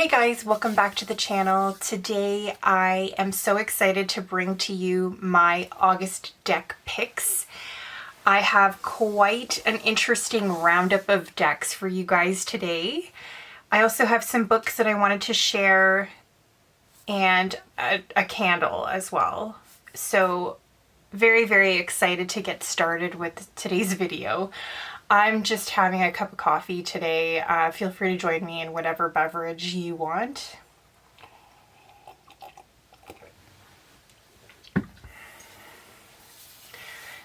Hey guys, welcome back to the channel. Today I am so excited to bring to you my August deck picks. I have quite an interesting roundup of decks for you guys today. I also have some books that I wanted to share and a candle as well. So very, very excited to get started with today's video. I'm just having a cup of coffee today. Feel free to join me in whatever beverage you want.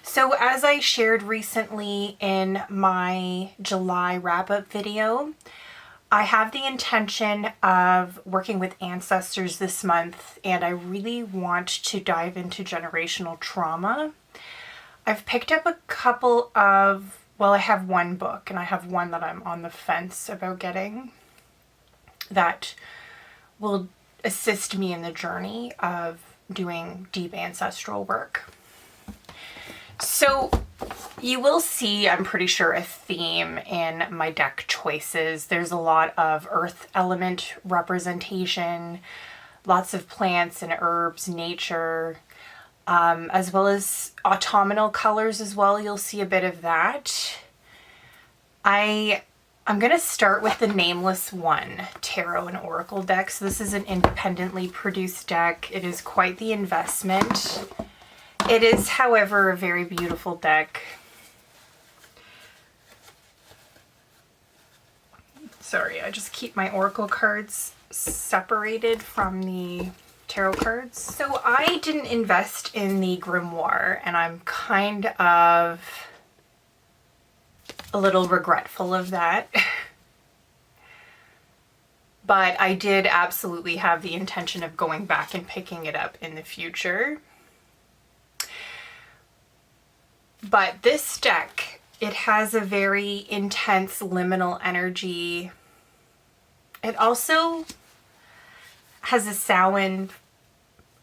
So as I shared recently in my July wrap-up video, I have the intention of working with ancestors this month, and I really want to dive into generational trauma. I've picked up a couple of, well, I have one book and I have one that I'm on the fence about getting that will assist me in the journey of doing deep ancestral work. So you will see, I'm pretty sure, a theme in my deck choices. There's a lot of earth element representation, lots of plants and herbs, nature, as well as autumnal colors as well. You'll see a bit of that. I'm going to start with the Nameless One Tarot and Oracle deck. So this is an independently produced deck. It is quite the investment. It is, however, a very beautiful deck. Sorry, I just keep my Oracle cards separated from the tarot cards. So I didn't invest in the grimoire, and I'm kind of a little regretful of that. But I did absolutely have the intention of going back and picking it up in the future. But this deck, it has a very intense liminal energy. It also has a Samhain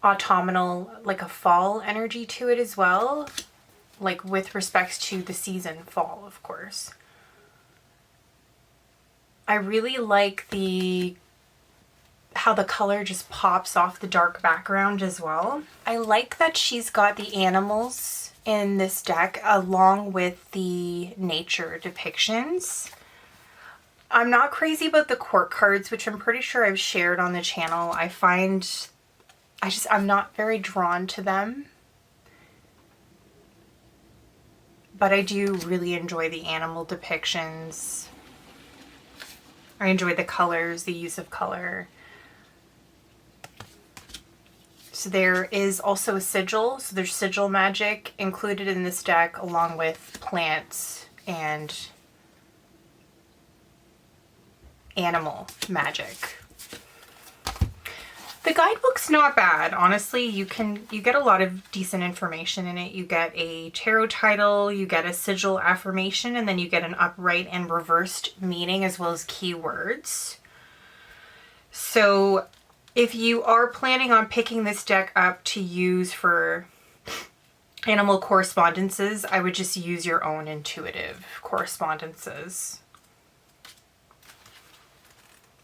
autumnal, like a fall energy to it as well. Like with respects to the season fall, of course. I really like how the color just pops off the dark background as well. I like that she's got the animals in this deck along with the nature depictions. I'm not crazy about the court cards, which I'm pretty sure I've shared on the channel. I'm not very drawn to them. But I do really enjoy the animal depictions. I enjoy the colors, the use of color. So there is also a sigil. So there's sigil magic included in this deck along with plants and animal magic. The guidebook's not bad, honestly. You get a lot of decent information in it. You get a tarot title, you get a sigil affirmation, and then you get an upright and reversed meaning as well as keywords. So if you are planning on picking this deck up to use for animal correspondences, I would just use your own intuitive correspondences.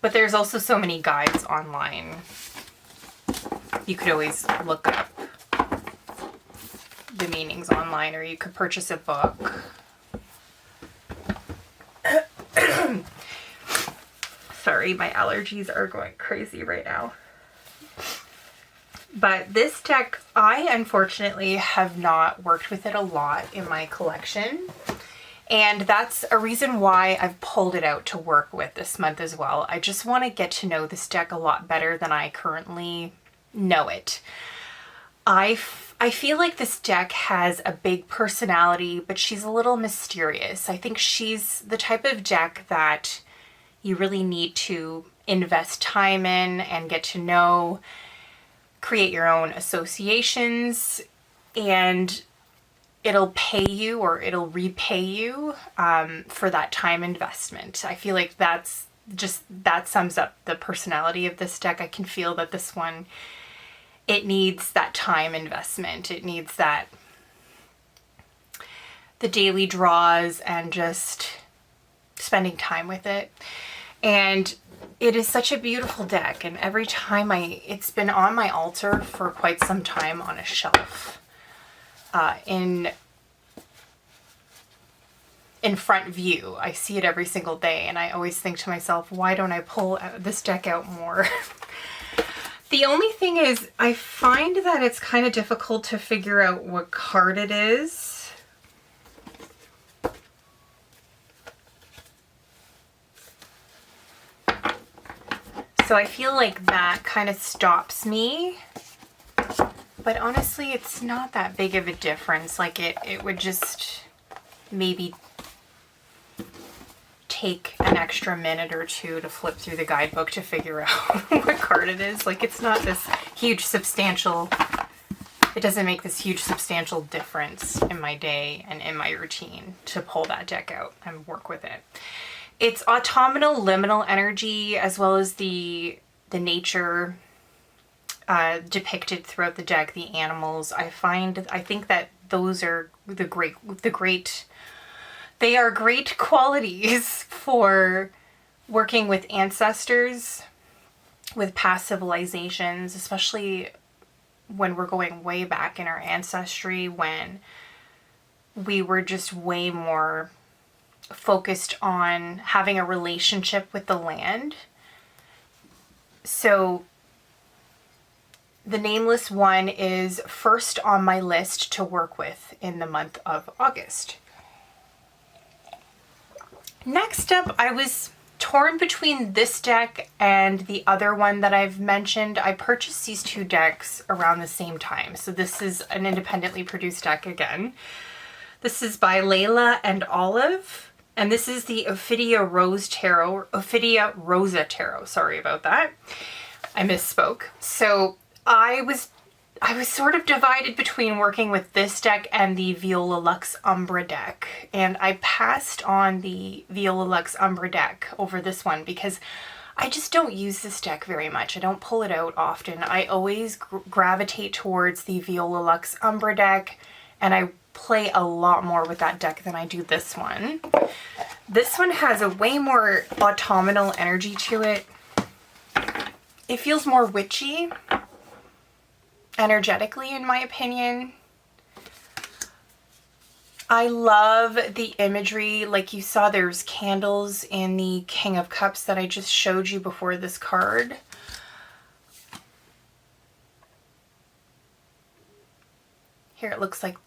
But there's also so many guides online. You could always look up the meanings online, or you could purchase a book. Sorry, my allergies are going crazy right now. But this deck, I unfortunately have not worked with it a lot in my collection. And that's a reason why I've pulled it out to work with this month as well. I just want to get to know this deck a lot better than I currently know it. I feel like this deck has a big personality, but she's a little mysterious. I think she's the type of deck that you really need to invest time in and get to know, create your own associations, and it'll pay you, or it'll repay you for that time investment. I feel like that sums up the personality of this deck. I can feel that this one, it needs that time investment. It needs the daily draws and just spending time with it. And it is such a beautiful deck, and every time it's been on my altar for quite some time on a shelf in front view. I see it every single day, and I always think to myself, why don't I pull this deck out more? The only thing is, I find that it's kind of difficult to figure out what card it is. So I feel like that kind of stops me. But honestly, it's not that big of a difference. Like it would just maybe take an extra minute or two to flip through the guidebook to figure out what card it is. Like, it's not this huge substantial, it doesn't make this huge substantial difference in my day and in my routine to pull that deck out and work with it. It's autumnal liminal energy, as well as the nature depicted throughout the deck, the animals. I think that those are they are great qualities for working with ancestors, with past civilizations, especially when we're going way back in our ancestry, when we were just way more focused on having a relationship with the land. So the Nameless one is first on my list to work with in the month of August. Next up, I was torn between this deck and the other one that I've mentioned. I purchased these two decks around the same time. So this is an independently produced deck again. This is by Layla and Olive. And this is the Ophidia Rosa Tarot. Sorry about that. I misspoke. So I was sort of divided between working with this deck and the Viola Lux Umbra deck. And I passed on the Viola Lux Umbra deck over this one because I just don't use this deck very much. I don't pull it out often. I always gravitate towards the Viola Lux Umbra deck, and I play a lot more with that deck than I do this one. This one has a way more autumnal energy to it. It feels more witchy energetically, in my opinion. I love the imagery. Like you saw, there's candles in the King of Cups that I just showed you before this card. Here it looks like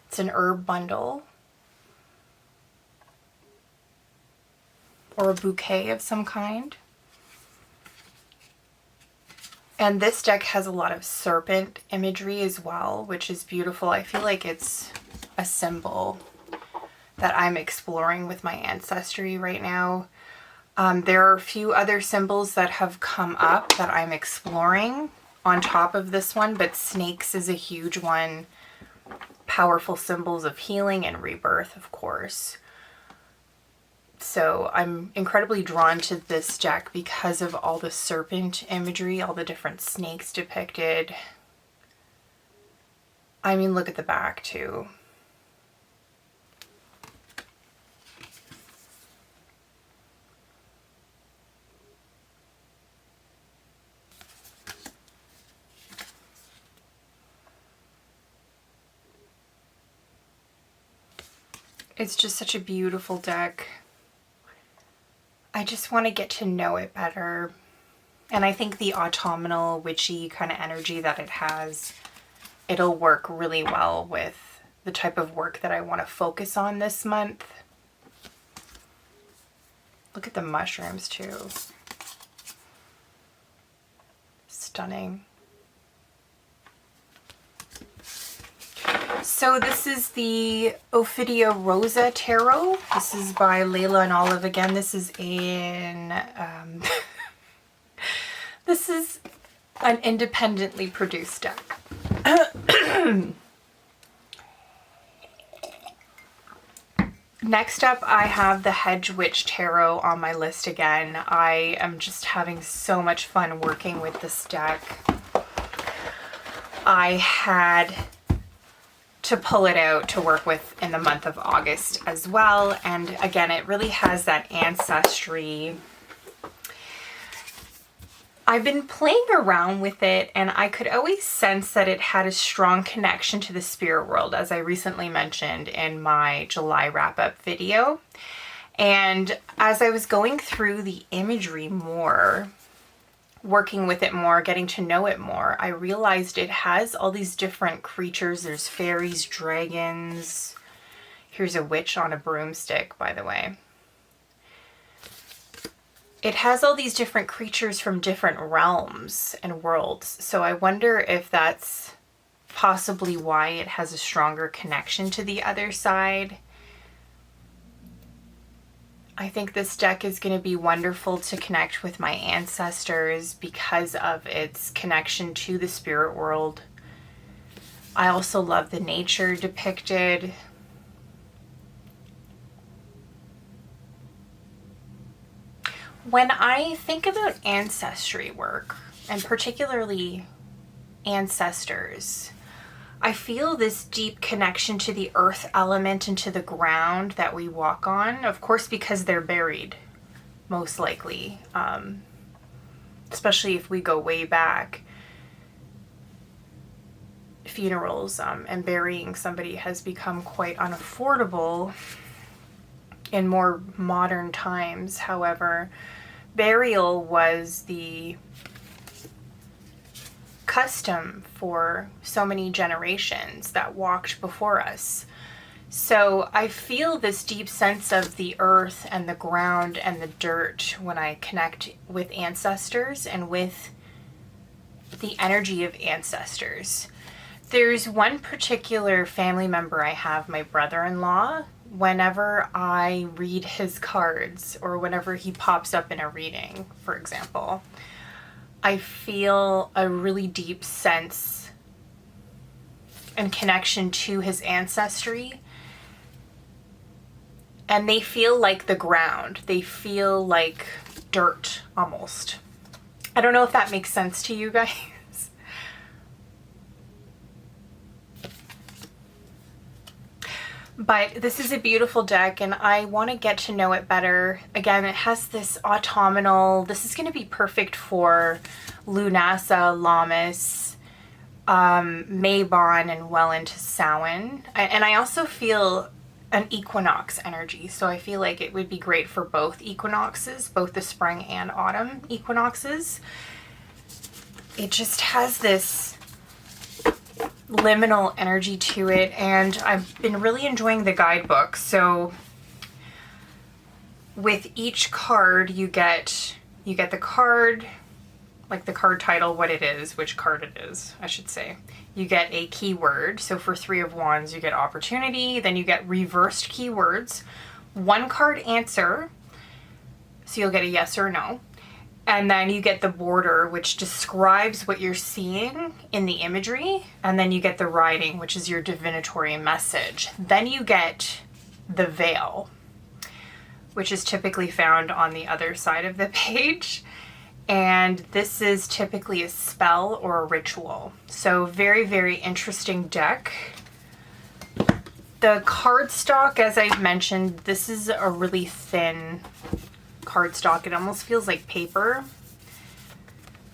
it's an herb bundle or a bouquet of some kind. And this deck has a lot of serpent imagery as well, which is beautiful. I feel like it's a symbol that I'm exploring with my ancestry right now. There are a few other symbols that have come up that I'm exploring on top of this one, but snakes is a huge one. Powerful symbols of healing and rebirth, of course. So I'm incredibly drawn to this deck because of all the serpent imagery, all the different snakes depicted. I mean, look at the back too. It's just such a beautiful deck. I just want to get to know it better. And I think the autumnal, witchy kind of energy that it has, it'll work really well with the type of work that I want to focus on this month. Look at the mushrooms too. Stunning. So this is the Ophidia Rosa Tarot. This is by Layla and Olive again. This is this is an independently produced deck. Next up, I have the Hedgewitch Tarot on my list again. I am just having so much fun working with this deck. I had to pull it out to work with in the month of August as well. And again, it really has that ancestry I've been playing around with it, and I could always sense that it had a strong connection to the spirit world, as I recently mentioned in my July wrap-up video. And as I was going through the imagery more, working with it more, getting to know it more, I realized it has all these different creatures. There's fairies, dragons. Here's a witch on a broomstick, by the way. It has all these different creatures from different realms and worlds. So I wonder if that's possibly why it has a stronger connection to the other side. I think this deck is going to be wonderful to connect with my ancestors because of its connection to the spirit world. I also love the nature depicted. When I think about ancestry work, and particularly ancestors, I feel this deep connection to the earth element and to the ground that we walk on, of course, because they're buried, most likely, especially if we go way back. Funerals and burying somebody has become quite unaffordable in more modern times. However, burial was the custom for so many generations that walked before us. So I feel this deep sense of the earth and the ground and the dirt when I connect with ancestors and with the energy of ancestors. There's one particular family member I have, my brother-in-law. Whenever I read his cards or whenever he pops up in a reading, for example, I feel a really deep sense and connection to his ancestry. And they feel like the ground. They feel like dirt almost. I don't know if that makes sense to you guys. But this is a beautiful deck, and I want to get to know it better. Again, it has this autumnal. This is going to be perfect for Lunasa, Lammas, Mabon, and well into Samhain. And I also feel an equinox energy, so I feel like it would be great for both equinoxes, both the spring and autumn equinoxes. It just has this liminal energy to it, and I've been really enjoying the guidebook. So with each card you get the card, like the card title, what it is, which card it is, I should say. You get a keyword. So for 3 of Wands you get opportunity, then you get reversed keywords, 1 card answer, so you'll get a yes or no. And then you get the border, which describes what you're seeing in the imagery. And then you get the writing, which is your divinatory message. Then you get the veil, which is typically found on the other side of the page. And this is typically a spell or a ritual. So very, very interesting deck. The cardstock, as I mentioned, this is a really thin cardstock. It almost feels like paper,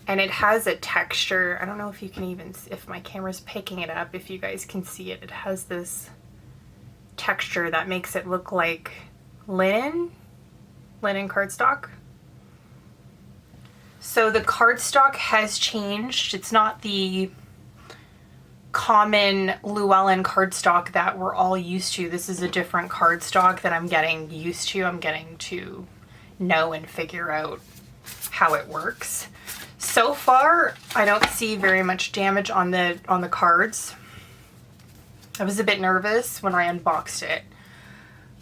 and it has a texture. I don't know if you can even, if my camera's picking it up, if you guys can see it. It has this texture that makes it look like linen cardstock. So the cardstock has changed. It's not the common Llewellyn cardstock that we're all used to. This is a different cardstock that I'm getting used to. I'm getting to know and figure out how it works. So far, I don't see very much damage on the cards. I was a bit nervous when I unboxed it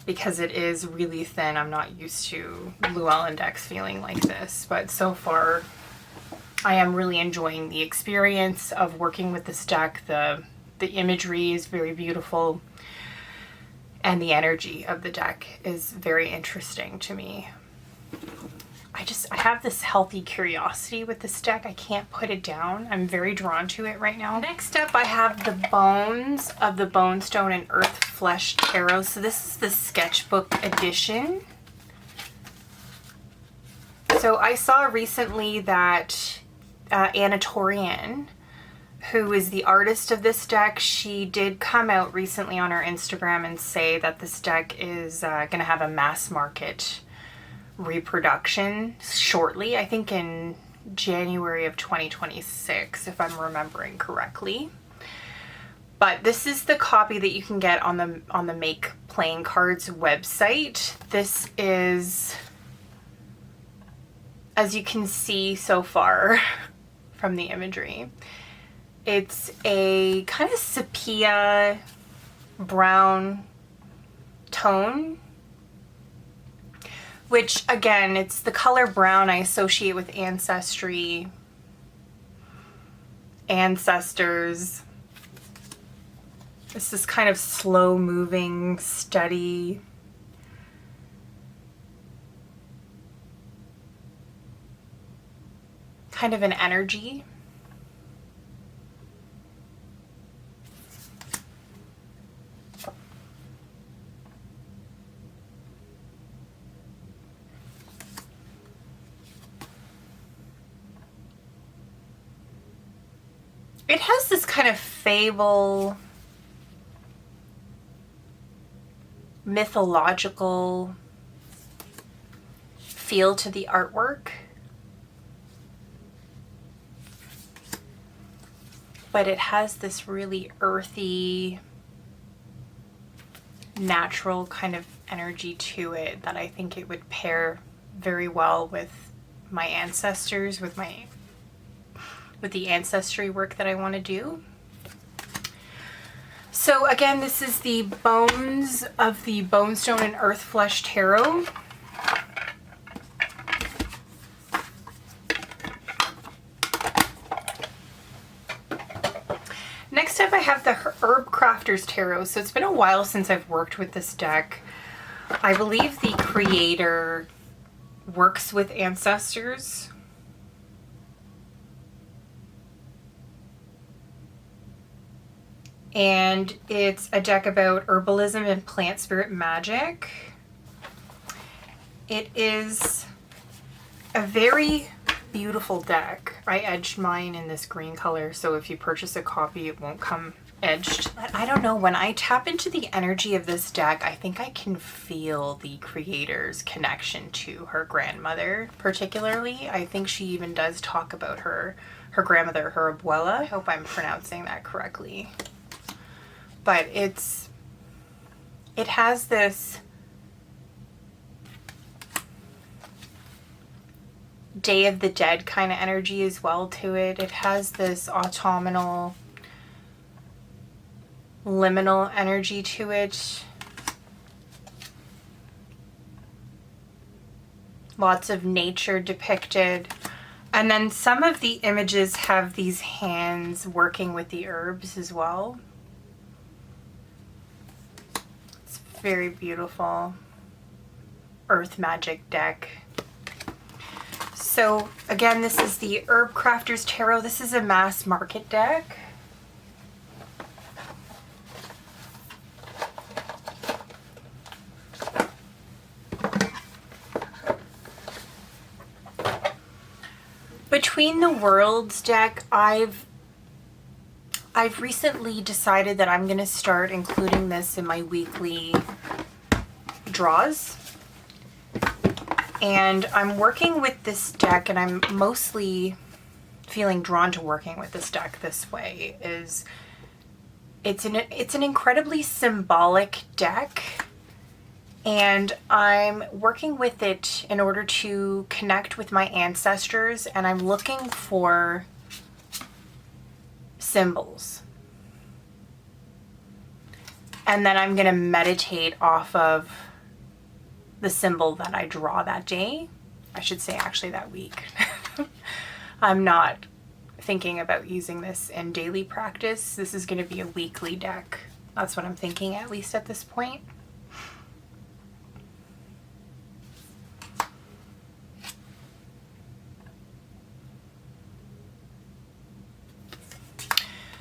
because it is really thin. I'm not used to Llewellyn decks feeling like this, but so far I am really enjoying the experience of working with this deck. The imagery is very beautiful, and the energy of the deck is very interesting to me. I have this healthy curiosity with this deck. I can't put it down. I'm very drawn to it right now. Next up, I have the Bones of the Bonestone and Earthflesh Tarot. So this is the sketchbook edition. So I saw recently that Anatorian, who is the artist of this deck. She did come out recently on her Instagram and say that this deck is going to have a mass market reproduction shortly, I think in January of 2026, if I'm remembering correctly. But this is the copy that you can get on the Make Playing Cards website. This is, as you can see so far from the imagery, it's a kind of sepia brown tone, which again, it's the color brown I associate with ancestry, ancestors. This is kind of slow moving, steady. Kind of an energy. It has this kind of fable, mythological feel to the artwork, but it has this really earthy, natural kind of energy to it that I think it would pair very well with my ancestors, with the ancestry work that I want to do. So again, this is the Bones of the Bonestone and Earthflesh Tarot. Next up I have the Herbcrafter's Tarot. So it's been a while since I've worked with this deck. I believe the creator works with ancestors. And it's a deck about herbalism and plant spirit magic. It is a very beautiful deck. I edged mine in this green color, so if you purchase a copy, it won't come edged. But I don't know, when I tap into the energy of this deck, I think I can feel the creator's connection to her grandmother, particularly. I think she even does talk about her grandmother, her abuela. I hope I'm pronouncing that correctly. But it has this Day of the Dead kind of energy as well to it. It has this autumnal, liminal energy to it. Lots of nature depicted. And then some of the images have these hands working with the herbs as well. Very beautiful earth magic deck. So again, this is the Herbcrafter's Tarot. This is a mass market deck. Between the Worlds deck, I've recently decided that I'm going to start including this in my weekly draws. And I'm working with this deck, and I'm mostly feeling drawn to working with this deck this way. It's an incredibly symbolic deck, and I'm working with it in order to connect with my ancestors, and I'm looking for symbols. And then I'm going to meditate off of the symbol that I draw that day. I should say actually that week. I'm not thinking about using this in daily practice. This is going to be a weekly deck. That's what I'm thinking, at least at this point.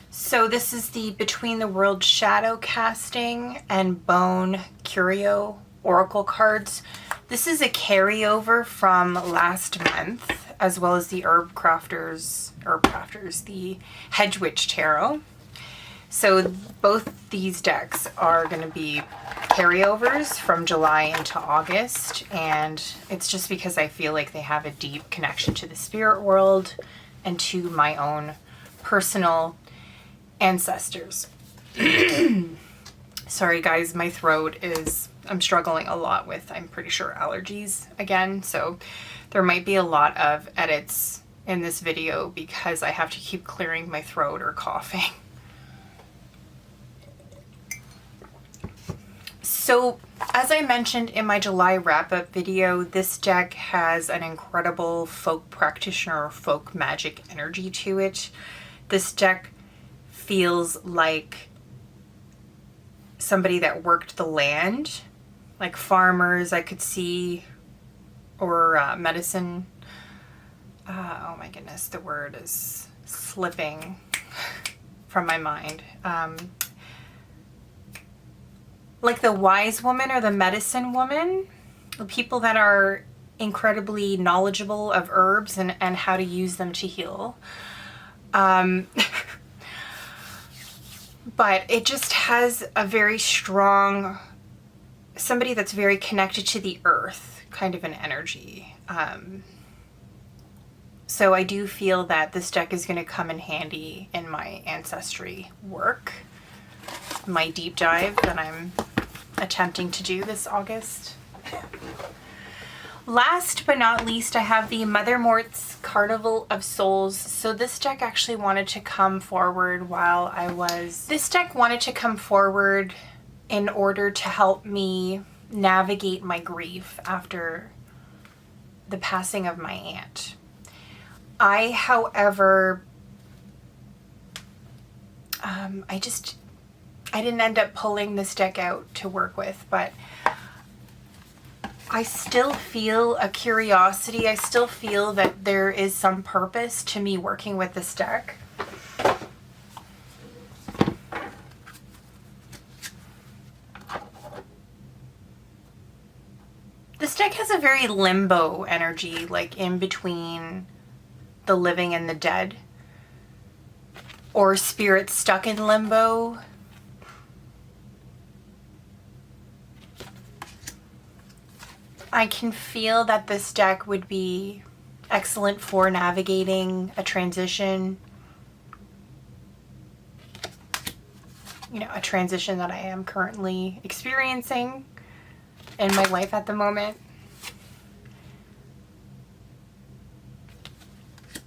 So this is the Between the Worlds Shadow Casting and Bone Curio Oracle cards. This is a carryover from last month. as well as the Herbcrafters, the Hedgewitch Tarot. So both these decks are going to be carryovers from July into August, and it's just because I feel like they have a deep connection to the spirit world and to my own personal ancestors. Sorry guys, my throat is, I'm struggling a lot with, I'm pretty sure, allergies again, so there might be a lot of edits in this video because I have to keep clearing my throat or coughing. So, as I mentioned in my July wrap-up video, this deck has an incredible folk practitioner, folk magic energy to it. This deck feels like somebody that worked the land, like farmers I could see, or medicine. Oh my goodness, the word is slipping from my mind. Like the wise woman or the medicine woman, people that are incredibly knowledgeable of herbs and how to use them to heal. But it just has a very strong, somebody that's very connected to the earth, kind of an energy. So I do feel that this deck is going to come in handy in my ancestry work, my deep dive that I'm attempting to do this August. Last but not least, I have the Mother Mort's Carnival of Souls. So this deck actually wanted to come forward this deck wanted to come forward in order to help me navigate my grief after the passing of my aunt. I, however, I didn't end up pulling this deck out to work with, but I still feel a curiosity. I still feel that there is some purpose to me working with this deck. This deck has a very limbo energy, like in between the living and the dead, or spirits stuck in limbo. I can feel that this deck would be excellent for navigating a transition. You know, a transition that I am currently experiencing in my life at the moment.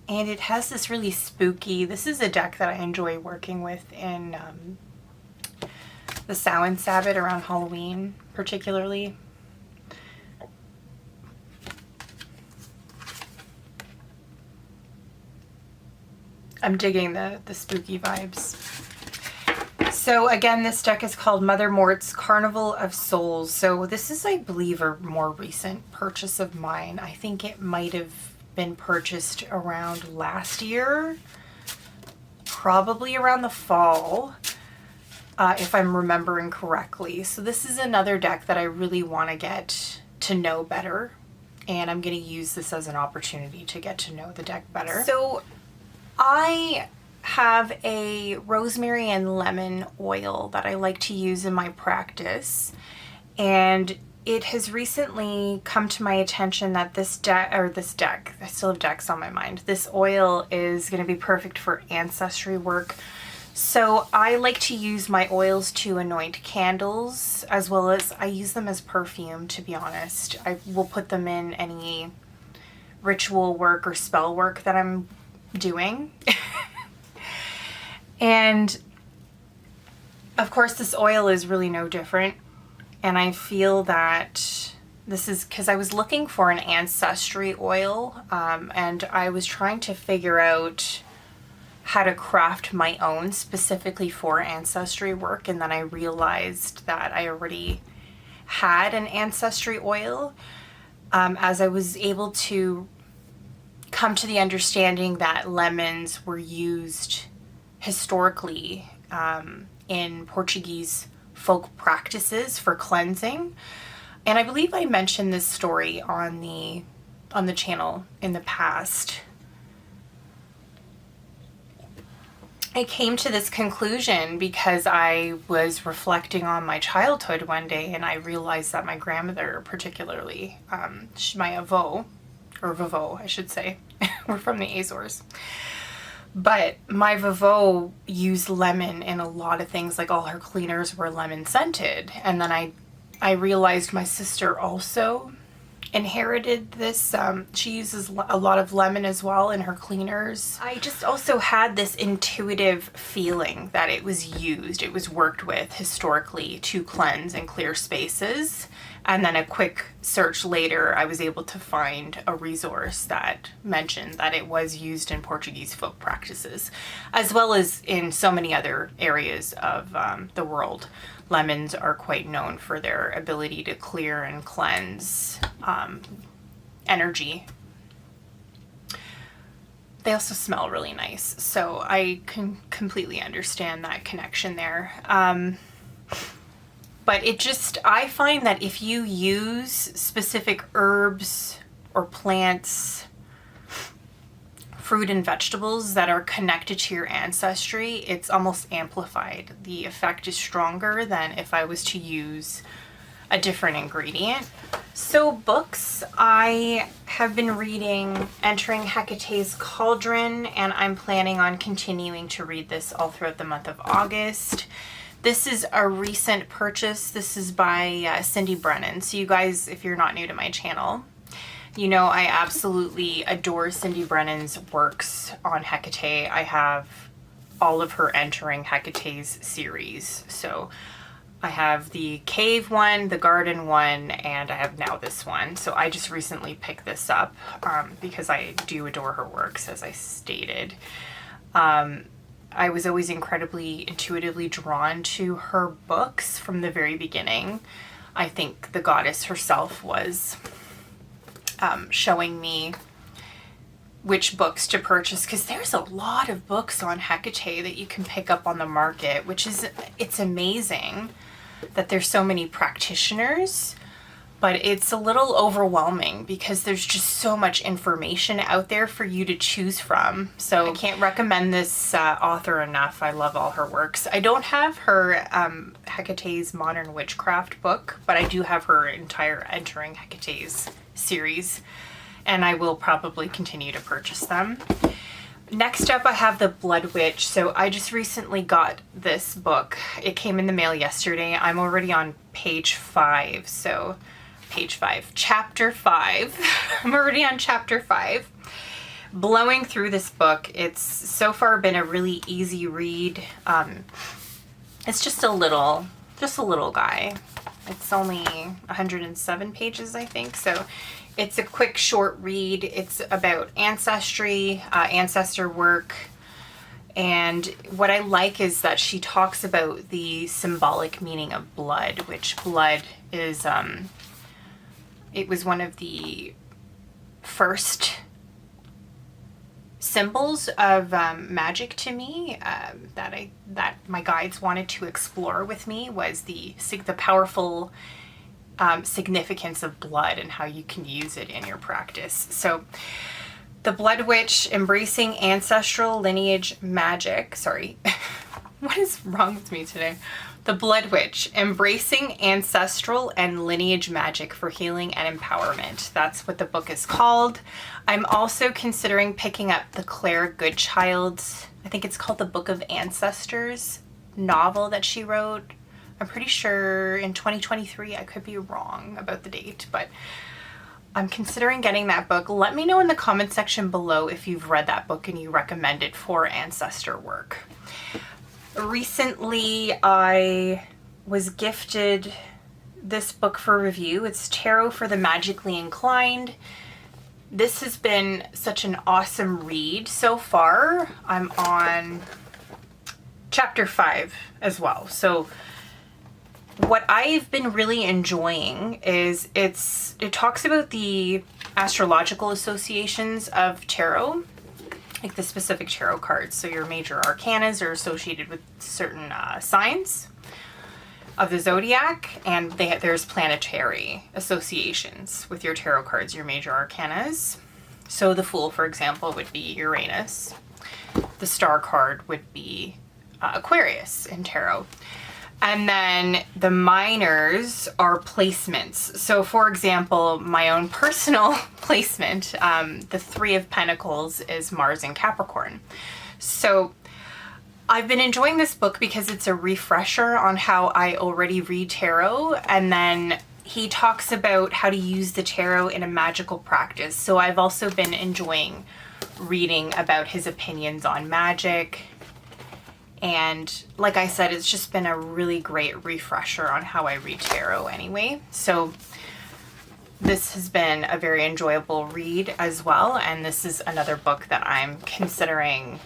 And it has this really spooky, this is a deck that I enjoy working with in the Samhain Sabbath around Halloween, particularly. I'm digging the spooky vibes. So again, this deck is called Mother Mort's Carnival of Souls. So this is, I believe, a more recent purchase of mine. I think it might have been purchased around last year, probably around the fall, if I'm remembering correctly. So this is another deck that I really want to get to know better, and I'm going to use this as an opportunity to get to know the deck better. So I have a rosemary and lemon oil that I like to use in my practice, and it has recently come to my attention that this deck, I still have decks on my mind, this oil is going to be perfect for ancestry work. So I like to use my oils to anoint candles, as well as I use them as perfume, to be honest. I will put them in any ritual work or spell work that I'm doing. And of course this oil is really no different, and I feel that this is because I was looking for an ancestry oil, and I was trying to figure out how to craft my own specifically for ancestry work, and then I realized that I already had an ancestry oil, as I was able to come to the understanding that lemons were used historically in Portuguese folk practices for cleansing. And I believe I mentioned this story on on the channel in the past, I came to this conclusion because I was reflecting on my childhood one day, and I realized that my grandmother particularly, my avô, or vavo I should say, we're from the Azores, but my vavo used lemon in a lot of things, like all her cleaners were lemon scented. And then I realized my sister also inherited this. She uses a lot of lemon as well in her cleaners. I just also had this intuitive feeling that it was worked with historically to cleanse and clear spaces. And then a quick search later, I was able to find a resource that mentioned that it was used in Portuguese folk practices, as well as in so many other areas of the world. Lemons are quite known for their ability to clear and cleanse energy. They also smell really nice, so I can completely understand that connection there. But I find that if you use specific herbs or plants, fruit and vegetables that are connected to your ancestry, it's almost amplified. The effect is stronger than if I was to use a different ingredient. So books, I have been reading Entering Hecate's Cauldron, and I'm planning on continuing to read this all throughout the month of August. This is a recent purchase. This is by Cindy Brennan. So you guys, if you're not new to my channel, you know I absolutely adore Cindy Brennan's works on Hekate. I have all of her Entering Hecate's series. So I have the cave one, the garden one, and I have now this one. So I just recently picked this up because I do adore her works, as I stated. I was always incredibly intuitively drawn to her books from the very beginning. I think the goddess herself was showing me which books to purchase, because there's a lot of books on Hekate that you can pick up on the market, it's amazing that there's so many practitioners, but it's a little overwhelming because there's just so much information out there for you to choose from. So I can't recommend this author enough. I love all her works. I don't have her Hecate's Modern Witchcraft book, but I do have her entire Entering Hecate's series, and I will probably continue to purchase them. Next up, I have The Blood Witch. So I just recently got this book. It came in the mail yesterday. I'm already on page 5. So page 5, chapter 5. I'm already on chapter 5. Blowing through this book. It's so far been a really easy read. It's just a little guy. It's only 107 pages, I think. So it's a quick, short read. It's about ancestry, ancestor work. And what I like is that she talks about the symbolic meaning of blood, which blood is, it was one of the first symbols of magic to me that my guides wanted to explore with me, was the powerful significance of blood and how you can use it in your practice. So The Blood Witch, Embracing Ancestral Lineage Magic. Sorry, what is wrong with me today? The Blood Witch, Embracing Ancestral and Lineage Magic for Healing and Empowerment. That's what the book is called. I'm also considering picking up the Claire Goodchild's, I think it's called The Book of Ancestors novel that she wrote. I'm pretty sure in 2023. I could be wrong about the date, but I'm considering getting that book. Let me know in the comment section below if you've read that book and you recommend it for ancestor work. Recently, I was gifted this book for review. It's Tarot for the Magically Inclined. This has been such an awesome read so far. I'm on chapter 5 as well. So what I've been really enjoying is it talks about the astrological associations of tarot, like the specific tarot cards. So your major arcanas are associated with certain signs. of the zodiac, and there's planetary associations with your tarot cards, your major arcanas. So the Fool, for example, would be Uranus. The Star card would be Aquarius in tarot. And then the minors are placements. So for example, my own personal placement, the Three of Pentacles is Mars in Capricorn. So I've been enjoying this book because it's a refresher on how I already read tarot, and then he talks about how to use the tarot in a magical practice. So I've also been enjoying reading about his opinions on magic. And like I said, it's just been a really great refresher on how I read tarot anyway. So this has been a very enjoyable read as well. And this is another book that I'm considering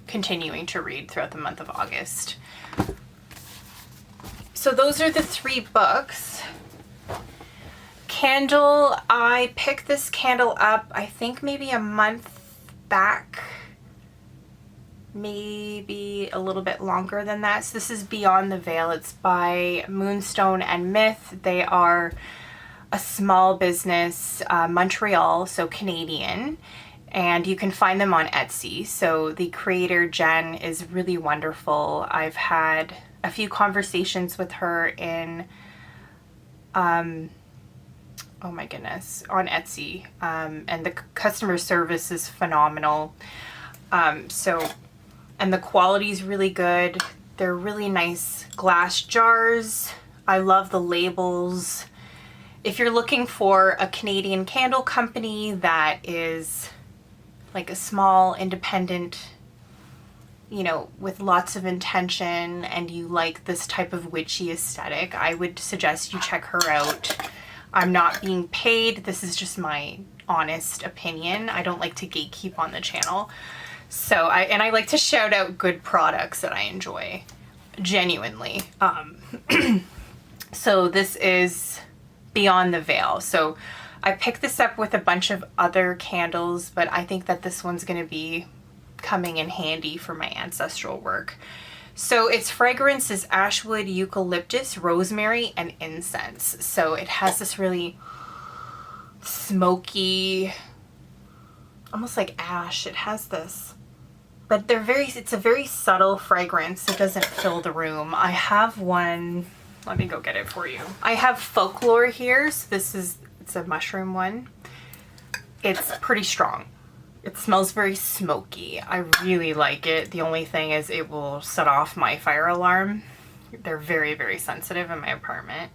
continuing to read throughout the month of August. So those are the 3 books. Candle, I picked this candle up, I think maybe a month back, maybe a little bit longer than that. So this is Beyond the Veil. It's by Moonstone and Myth. They are a small business, Montreal, so Canadian. And you can find them on Etsy. So the creator, Jen, is really wonderful. I've had a few conversations with her in, oh my goodness, on Etsy. And the customer service is phenomenal. And the quality is really good. They're really nice glass jars. I love the labels. If you're looking for a Canadian candle company that is like a small independent, you know, with lots of intention, and you like this type of witchy aesthetic, I would suggest you check her out. I'm not being paid. This is just my honest opinion. I don't like to gatekeep on the channel. So I like to shout out good products that I enjoy, genuinely. So this is Beyond the Veil. So I picked this up with a bunch of other candles, but I think that this one's going to be coming in handy for my ancestral work. So its fragrance is ashwood, eucalyptus, rosemary, and incense. So it has this really smoky, almost like ash. It has this, but it's a very subtle fragrance. It doesn't fill the room. I have one, let me go get it for you. I have Folklore here. So it's a mushroom one. It's pretty strong. It smells very smoky. I really like it. The only thing is it will set off my fire alarm. They're very, very sensitive in my apartment.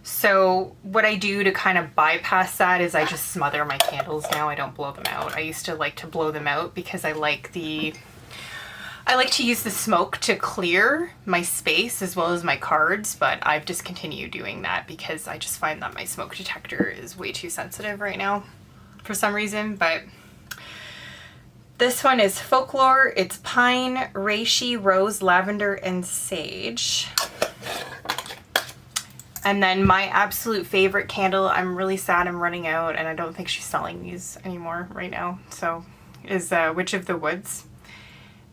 So what I do to kind of bypass that is I just smother my candles now. I don't blow them out. I used to like to blow them out because I like to use the smoke to clear my space as well as my cards, but I've discontinued doing that because I just find that my smoke detector is way too sensitive right now for some reason. But this one is Folklore. It's pine, reishi, rose, lavender, and sage. And then my absolute favorite candle, I'm really sad I'm running out and I don't think she's selling these anymore right now, so, is Witch of the Woods.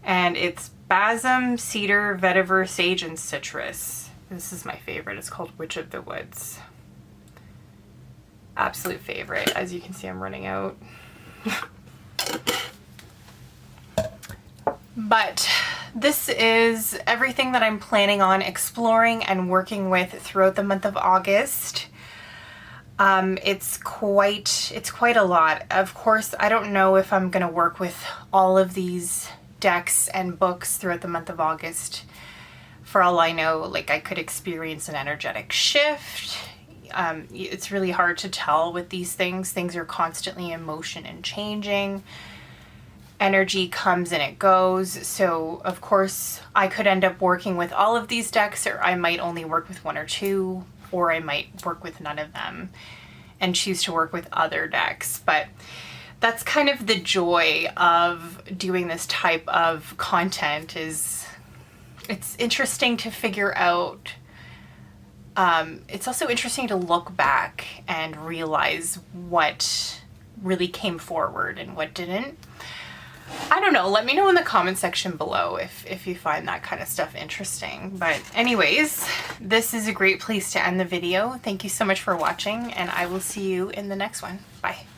And it's balsam, cedar, vetiver, sage, and citrus. This is my favorite. It's called Witch of the Woods. Absolute favorite. As you can see, I'm running out. But this is everything that I'm planning on exploring and working with throughout the month of August. It's quite a lot. Of course, I don't know if I'm going to work with all of these decks and books throughout the month of August. For all I know, like, I could experience an energetic shift. It's really hard to tell with these things. Things are constantly in motion and changing. Energy comes and it goes. So of course I could end up working with all of these decks, or I might only work with one or two, or I might work with none of them and choose to work with other decks. But that's kind of the joy of doing this type of content, is it's interesting to figure out. It's also interesting to look back and realize what really came forward and what didn't. I don't know. Let me know in the comment section below if you find that kind of stuff interesting. But anyways, this is a great place to end the video. Thank you so much for watching, and I will see you in the next one. Bye.